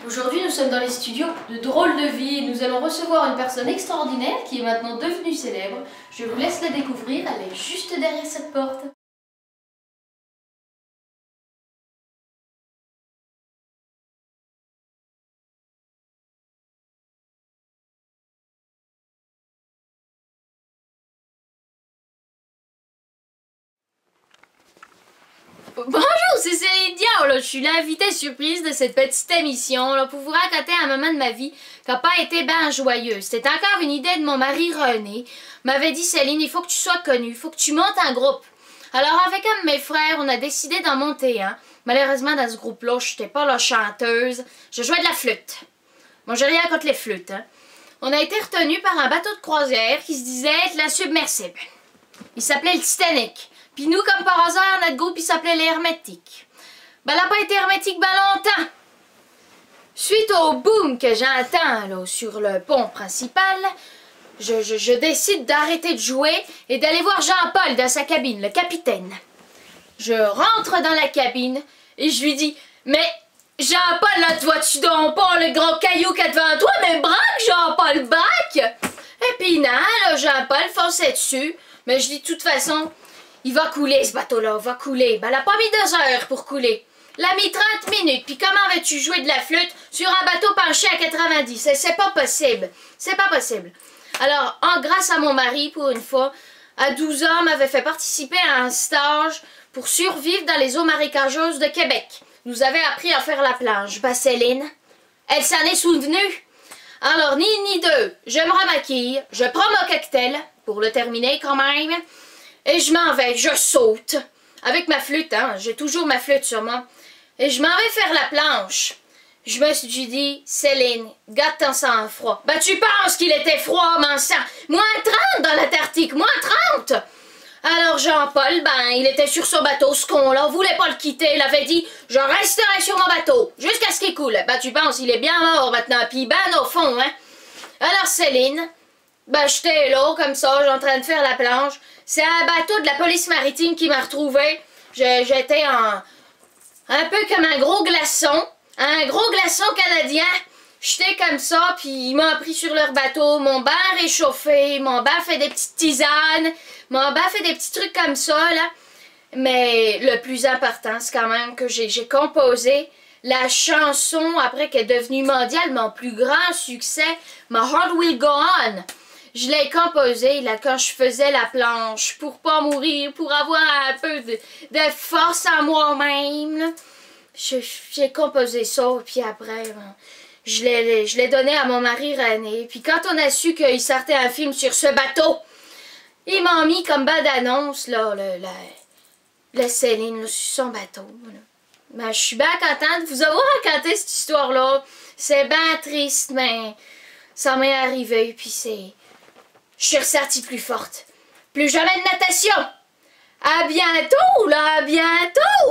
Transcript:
Aujourd'hui, nous sommes dans les studios de Drôle de Vie et nous allons recevoir une personne extraordinaire qui est maintenant devenue célèbre. Je vous laisse la découvrir, elle est juste derrière cette porte. Bonjour, c'est Céline Dion, là. Je suis l'invitée surprise de cette petite émission là, pour vous raconter un moment de ma vie qui n'a pas été bien joyeux. C'était encore une idée de mon mari René. Il m'avait dit, Céline, il faut que tu sois connue, il faut que tu montes un groupe. Alors avec un de mes frères, on a décidé d'en monter un. Malheureusement, dans ce groupe-là, je n'étais pas la chanteuse. Je jouais de la flûte. Bon, j'ai rien contre les flûtes. Hein. On a été retenus par un bateau de croisière qui se disait être la submersible. Il s'appelait le Titanic. Puis nous, comme par hasard, notre groupe, il s'appelait les Hermétiques. Ben, elle n'a pas été hermétique ben longtemps. Suite au boom que j'entends là sur le pont principal, je décide d'arrêter de jouer et d'aller voir Jean-Paul dans sa cabine, le capitaine. Je rentre dans la cabine et je lui dis « Mais Jean-Paul, là, tu vois-tu donc pas le gros caillou qu'il y a devant toi? Mais braque, Jean-Paul, braque! » Et puis non, là, Jean-Paul fonçait dessus. Mais je dis de toute façon... Il va couler, ce bateau-là, va couler. Ben, elle a pas mis 2 heures pour couler. Elle a mis 30 minutes. Puis comment veux-tu jouer de la flûte sur un bateau penché à 90? C'est pas possible. C'est pas possible. Alors, grâce à mon mari, pour une fois, à 12 ans, m'avait fait participer à un stage pour survivre dans les eaux marécageuses de Québec. Nous avait appris à faire la planche. Ben, Céline, elle s'en est souvenue. Alors, ni une ni deux, je me remaquille, je prends mon cocktail, pour le terminer quand même, et je m'en vais, je saute, avec ma flûte, hein, j'ai toujours ma flûte sur moi, et je m'en vais faire la planche. Je me suis dit, Céline, garde ton sang-froid. Ben tu penses qu'il était froid, mon sang? -30 dans l'Antarctique, -30! Alors Jean-Paul, ben il était sur son bateau, ce con-là, voulait pas le quitter, il avait dit, je resterai sur mon bateau, jusqu'à ce qu'il coule. Ben tu penses, il est bien mort maintenant, puis ben au fond, hein. Alors Céline... Ben, j'étais là, comme ça, j'étais en train de faire la planche. C'est un bateau de la police maritime qui m'a retrouvé. J'étais un peu comme un gros glaçon canadien. J'étais comme ça, puis ils m'ont pris sur leur bateau, m'ont bien réchauffé, m'ont bien fait des petites tisanes, m'ont bien fait des petits trucs comme ça, là. Mais le plus important, c'est quand même que j'ai composé la chanson, après qu'elle est devenue mondiale, mon plus grand succès, My Heart Will Go On. Je l'ai composé là quand je faisais la planche pour pas mourir, pour avoir un peu de force en moi-même. J'ai composé ça, puis après, ben, je l'ai donné à mon mari René. Puis quand on a su qu'il sortait un film sur ce bateau, ils m'ont mis comme bande-annonce, là, la Céline, là, sur son bateau. Voilà. Ben, je suis bien contente de vous avoir raconté cette histoire-là. C'est bien triste, mais ça m'est arrivé, puis c'est... Je suis ressortie plus forte. Plus jamais de natation. À bientôt, là, à bientôt.